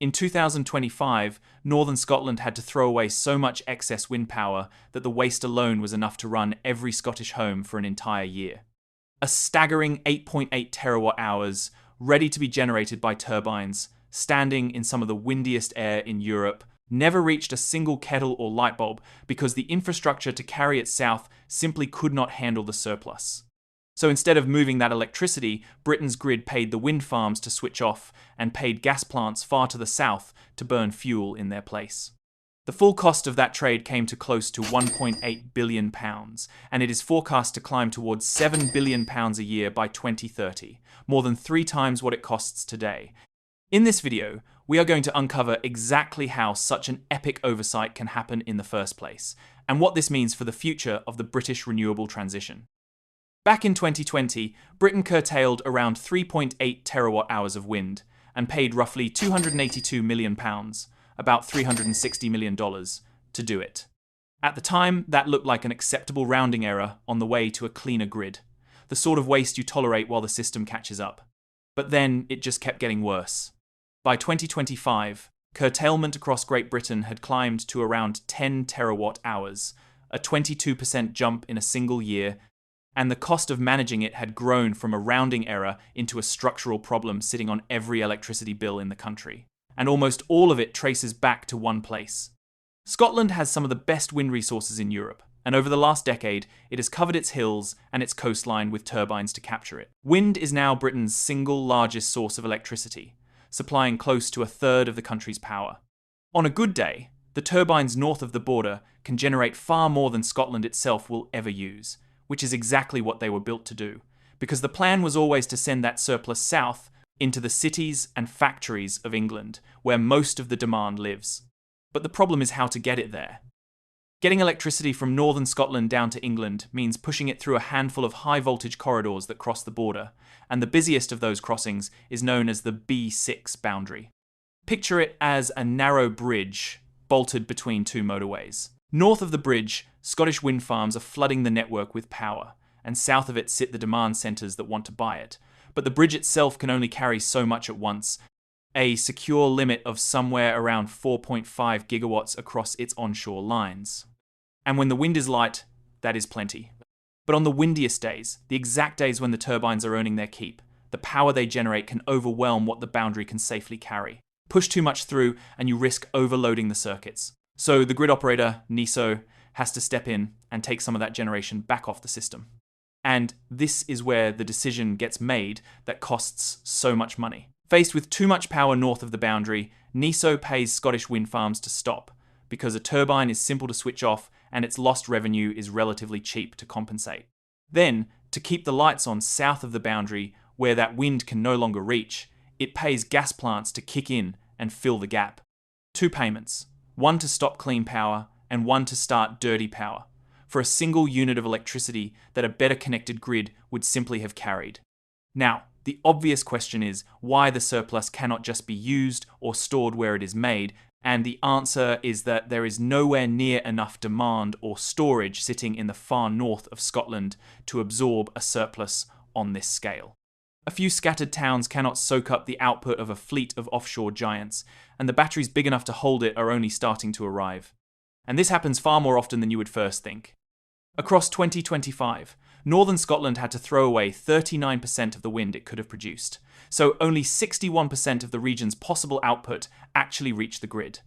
In 2025, northern Scotland had to throw away so much excess wind power that the waste alone was enough to run every Scottish home for an entire year. A staggering 8.8 terawatt hours, ready to be generated by turbines, standing in some of the windiest air in Europe, never reached a single kettle or light bulb because the infrastructure to carry it south simply could not handle the surplus. So instead of moving that electricity, Britain's grid paid the wind farms to switch off and paid gas plants far to the south to burn fuel in their place. The full cost of that trade came to close to £1.8 billion, and it is forecast to climb towards £7 billion a year by 2030, more than 3 times what it costs today. In this video, we are going to uncover exactly how such an epic oversight can happen in the first place, and what this means for the future of the British renewable transition. Back in 2020, Britain curtailed around 3.8 terawatt hours of wind and paid roughly £282 million, about $360 million, to do it. At the time, that looked like an acceptable rounding error on the way to a cleaner grid, the sort of waste you tolerate while the system catches up. But then it just kept getting worse. By 2025, curtailment across Great Britain had climbed to around 10 terawatt hours, a 22% jump in a single year, and the cost of managing it had grown from a rounding error into a structural problem sitting on every electricity bill in the country. And almost all of it traces back to one place. Scotland has some of the best wind resources in Europe, and over the last decade, it has covered its hills and its coastline with turbines to capture it. Wind is now Britain's single largest source of electricity, supplying close to a third of the country's power. On a good day, the turbines north of the border can generate far more than Scotland itself will ever use, which is exactly what they were built to do, because the plan was always to send that surplus south into the cities and factories of England, where most of the demand lives. But the problem is how to get it there. Getting electricity from northern Scotland down to England means pushing it through a handful of high-voltage corridors that cross the border, and the busiest of those crossings is known as the B6 boundary. Picture it as a narrow bridge bolted between 2 motorways. North of the bridge, Scottish wind farms are flooding the network with power, and south of it sit the demand centres that want to buy it. But the bridge itself can only carry so much at once, a secure limit of somewhere around 4.5 gigawatts across its onshore lines. And when the wind is light, that is plenty. But on the windiest days, the exact days when the turbines are earning their keep, the power they generate can overwhelm what the boundary can safely carry. Push too much through and you risk overloading the circuits. So the grid operator, NESO, has to step in and take some of that generation back off the system. And this is where the decision gets made that costs so much money. Faced with too much power north of the boundary, NESO pays Scottish wind farms to stop, because a turbine is simple to switch off and its lost revenue is relatively cheap to compensate. Then, to keep the lights on south of the boundary, where that wind can no longer reach, it pays gas plants to kick in and fill the gap. 2 payments, one to stop clean power and one to start dirty power, for a single unit of electricity that a better connected grid would simply have carried. Now, the obvious question is why the surplus cannot just be used or stored where it is made, and the answer is that there is nowhere near enough demand or storage sitting in the far north of Scotland to absorb a surplus on this scale. A few scattered towns cannot soak up the output of a fleet of offshore giants, and the batteries big enough to hold it are only starting to arrive. And this happens far more often than you would first think. Across 2025, northern Scotland had to throw away 39% of the wind it could have produced, so only 61% of the region's possible output actually reached the grid.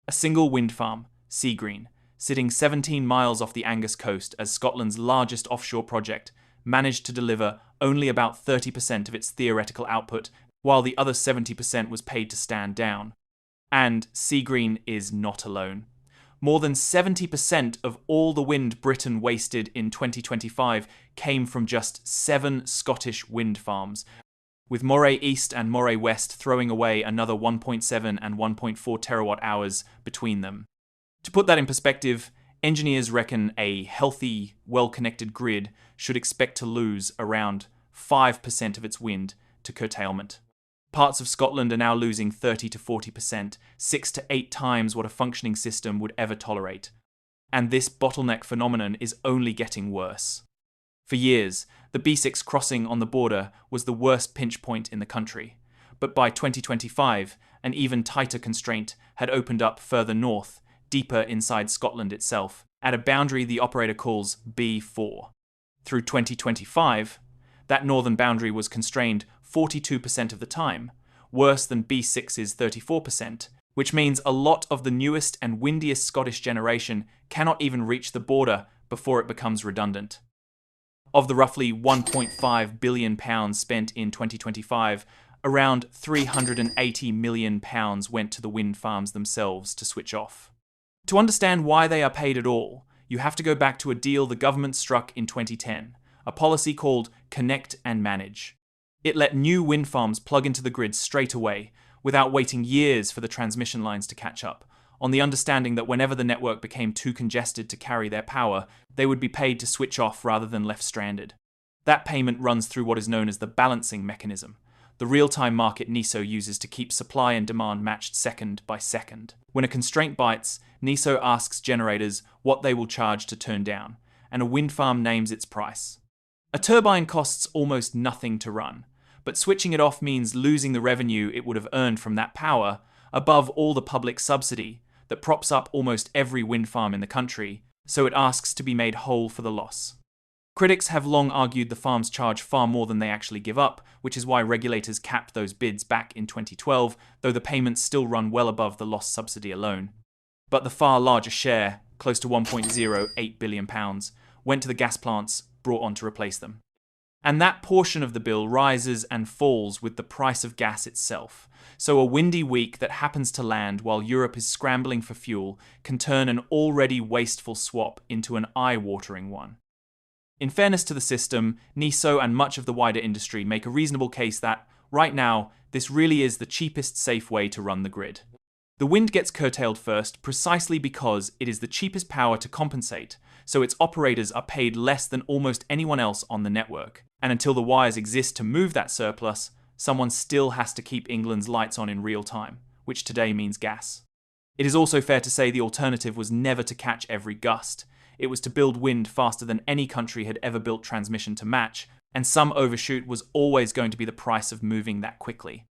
A single wind farm, Seagreen, sitting 17 miles off the Angus coast as Scotland's largest offshore project, managed to deliver only about 30% of its theoretical output, while the other 70% was paid to stand down. And Seagreen is not alone. More than 70% of all the wind Britain wasted in 2025 came from just 7 Scottish wind farms, with Moray East and Moray West throwing away another 1.7 and 1.4 terawatt hours between them. To put that in perspective, engineers reckon a healthy, well-connected grid should expect to lose around 5% of its wind to curtailment. Parts of Scotland are now losing 30 to 40%, 6 to 8 times what a functioning system would ever tolerate. And this bottleneck phenomenon is only getting worse. For years, the B6 crossing on the border was the worst pinch point in the country. But by 2025, an even tighter constraint had opened up further north, deeper inside Scotland itself, at a boundary the operator calls B4. Through 2025, that northern boundary was constrained 42% of the time, worse than B6's 34%, which means a lot of the newest and windiest Scottish generation cannot even reach the border before it becomes redundant. Of the roughly £1.5 billion spent in 2025, around £380 million went to the wind farms themselves to switch off. To understand why they are paid at all, you have to go back to a deal the government struck in 2010, a policy called Connect and Manage. It let new wind farms plug into the grid straight away, without waiting years for the transmission lines to catch up, on the understanding that whenever the network became too congested to carry their power, they would be paid to switch off rather than left stranded. That payment runs through what is known as the balancing mechanism, the real-time market NESO uses to keep supply and demand matched second by second. When a constraint bites, NESO asks generators what they will charge to turn down, and a wind farm names its price. A turbine costs almost nothing to run, but switching it off means losing the revenue it would have earned from that power, above all the public subsidy that props up almost every wind farm in the country, so it asks to be made whole for the loss. Critics have long argued the farms charge far more than they actually give up, which is why regulators capped those bids back in 2012, though the payments still run well above the lost subsidy alone. But the far larger share, close to £1.08 billion, went to the gas plants brought on to replace them. And that portion of the bill rises and falls with the price of gas itself. So a windy week that happens to land while Europe is scrambling for fuel can turn an already wasteful swap into an eye-watering one. In fairness to the system, NESO and much of the wider industry make a reasonable case that, right now, this really is the cheapest safe way to run the grid. The wind gets curtailed first precisely because it is the cheapest power to compensate, so its operators are paid less than almost anyone else on the network. And until the wires exist to move that surplus, someone still has to keep England's lights on in real time, which today means gas. It is also fair to say the alternative was never to catch every gust. It was to build wind faster than any country had ever built transmission to match, and some overshoot was always going to be the price of moving that quickly.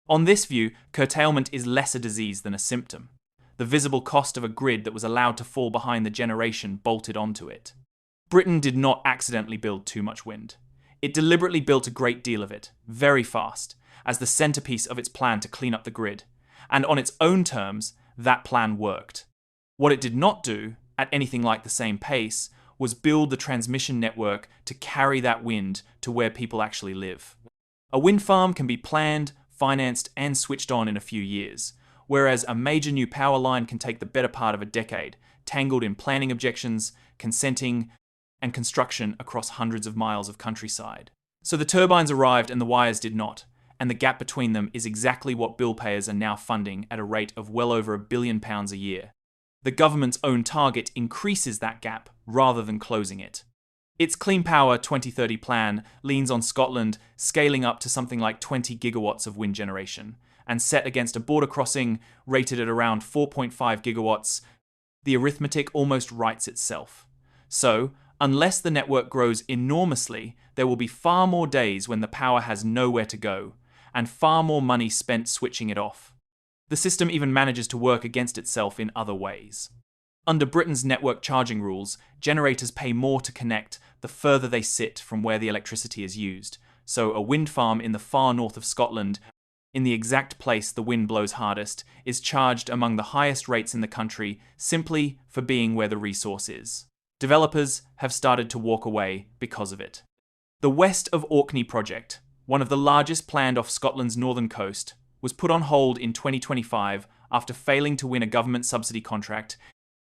On this view, curtailment is less a disease than a symptom, the visible cost of a grid that was allowed to fall behind the generation bolted onto it. Britain did not accidentally build too much wind. It deliberately built a great deal of it, very fast, as the centerpiece of its plan to clean up the grid, and on its own terms, that plan worked. What it did not do, at anything like the same pace, was build the transmission network to carry that wind to where people actually live. A wind farm can be planned, financed, and switched on in a few years, whereas a major new power line can take the better part of a decade, tangled in planning objections, consenting, and construction across hundreds of miles of countryside. So the turbines arrived and the wires did not, and the gap between them is exactly what bill payers are now funding at a rate of well over £1 billion a year. The government's own target increases that gap rather than closing it. Its Clean Power 2030 plan leans on Scotland scaling up to something like 20 gigawatts of wind generation, and set against a border crossing rated at around 4.5 gigawatts, the arithmetic almost writes itself. So, unless the network grows enormously, there will be far more days when the power has nowhere to go, and far more money spent switching it off. The system even manages to work against itself in other ways. Under Britain's network charging rules, generators pay more to connect the further they sit from where the electricity is used. So a wind farm in the far north of Scotland, in the exact place the wind blows hardest, is charged among the highest rates in the country simply for being where the resource is. Developers have started to walk away because of it. The West of Orkney project, one of the largest planned off Scotland's northern coast, was put on hold in 2025 after failing to win a government subsidy contract,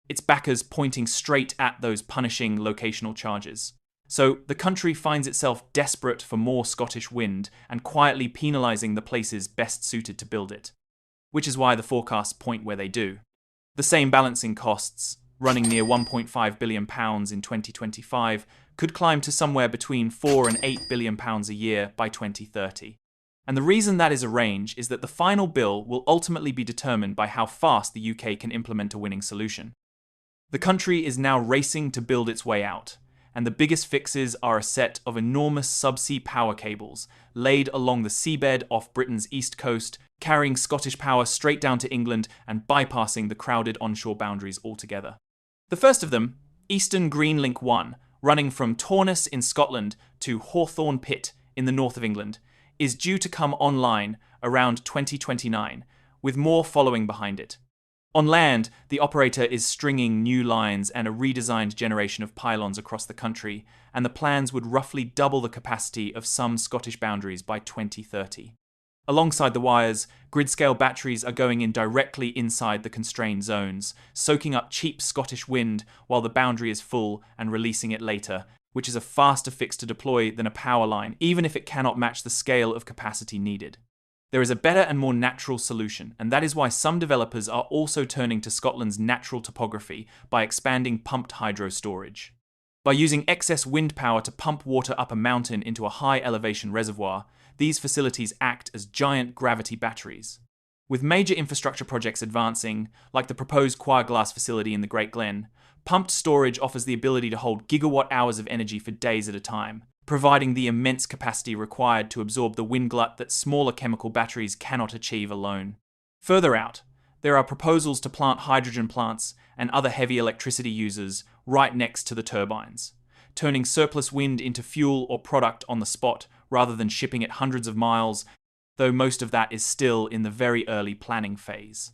its backers pointing straight at those punishing locational charges. So the country finds itself desperate for more Scottish wind and quietly penalising the places best suited to build it, which is why the forecasts point where they do. The same balancing costs, running near £1.5 billion in 2025, could climb to somewhere between £4 and £8 billion a year by 2030. And the reason that is a range is that the final bill will ultimately be determined by how fast the UK can implement a winning solution. The country is now racing to build its way out, and the biggest fixes are a set of enormous subsea power cables laid along the seabed off Britain's east coast carrying Scottish power straight down to England and bypassing the crowded onshore boundaries altogether. The first of them, Eastern Green Link 1, running from Torness in Scotland to Hawthorne Pit in the north of England, is due to come online around 2029, with more following behind it. On land, the operator is stringing new lines and a redesigned generation of pylons across the country, and the plans would roughly double the capacity of some Scottish boundaries by 2030. Alongside the wires, grid-scale batteries are going in directly inside the constrained zones, soaking up cheap Scottish wind while the boundary is full and releasing it later, which is a faster fix to deploy than a power line, even if it cannot match the scale of capacity needed. There is a better and more natural solution, and that is why some developers are also turning to Scotland's natural topography by expanding pumped hydro storage. By using excess wind power to pump water up a mountain into a high elevation reservoir, these facilities act as giant gravity batteries. With major infrastructure projects advancing, like the proposed Glass facility in the Great Glen, pumped storage offers the ability to hold gigawatt hours of energy for days at a time, providing the immense capacity required to absorb the wind glut that smaller chemical batteries cannot achieve alone. Further out, there are proposals to plant hydrogen plants and other heavy electricity users right next to the turbines, turning surplus wind into fuel or product on the spot rather than shipping it hundreds of miles, though most of that is still in the very early planning phase.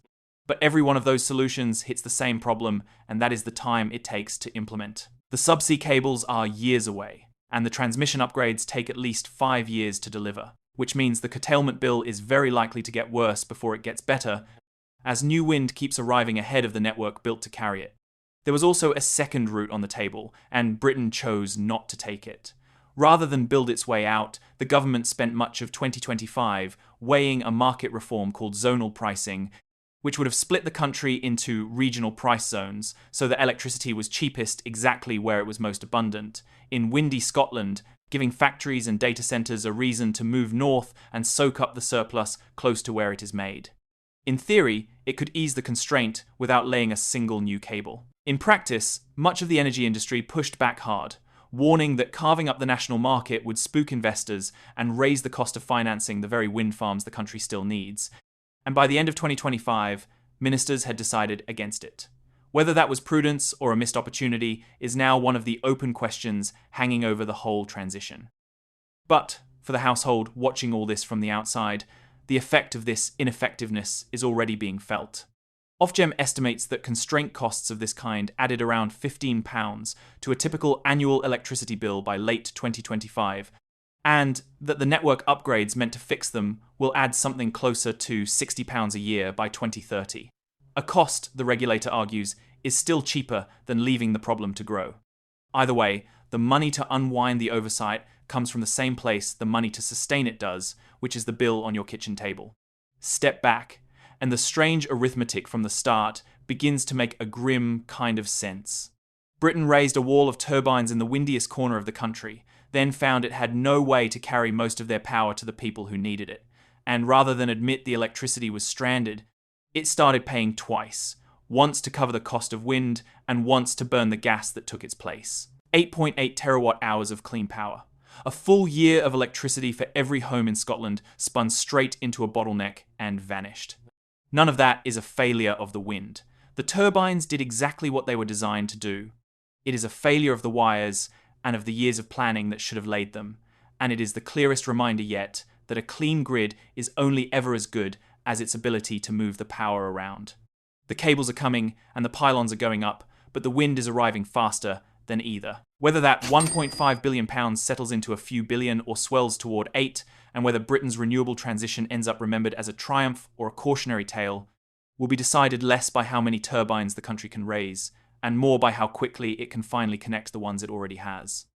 But every one of those solutions hits the same problem, and that is the time it takes to implement. The subsea cables are years away, and the transmission upgrades take at least 5 years to deliver, which means the curtailment bill is very likely to get worse before it gets better, as new wind keeps arriving ahead of the network built to carry it. There was also a second route on the table, and Britain chose not to take it. Rather than build its way out, the government spent much of 2025 weighing a market reform called zonal pricing, which would have split the country into regional price zones so that electricity was cheapest exactly where it was most abundant, in windy Scotland, giving factories and data centres a reason to move north and soak up the surplus close to where it is made. In theory, it could ease the constraint without laying a single new cable. In practice, much of the energy industry pushed back hard, warning that carving up the national market would spook investors and raise the cost of financing the very wind farms the country still needs. And by the end of 2025, ministers had decided against it. Whether that was prudence or a missed opportunity is now one of the open questions hanging over the whole transition. But, for the household watching all this from the outside, the effect of this ineffectiveness is already being felt. Ofgem estimates that constraint costs of this kind added around £15 to a typical annual electricity bill by late 2025, and that the network upgrades meant to fix them will add something closer to £60 a year by 2030. A cost, the regulator argues, is still cheaper than leaving the problem to grow. Either way, the money to unwind the oversight comes from the same place the money to sustain it does, which is the bill on your kitchen table. Step back, and the strange arithmetic from the start begins to make a grim kind of sense. Britain raised a wall of turbines in the windiest corner of the country, then found it had no way to carry most of their power to the people who needed it, and rather than admit the electricity was stranded, it started paying twice, once to cover the cost of wind and once to burn the gas that took its place. 8.8 terawatt hours of clean power. A full year of electricity for every home in Scotland spun straight into a bottleneck and vanished. None of that is a failure of the wind. The turbines did exactly what they were designed to do. It is a failure of the wires and of the years of planning that should have laid them, and it is the clearest reminder yet that a clean grid is only ever as good as its ability to move the power around. The cables are coming and the pylons are going up, but the wind is arriving faster than either. Whether that £1.5 billion settles into a few billion or swells toward 8, and whether Britain's renewable transition ends up remembered as a triumph or a cautionary tale, will be decided less by how many turbines the country can raise, and more by how quickly it can finally connect the ones it already has.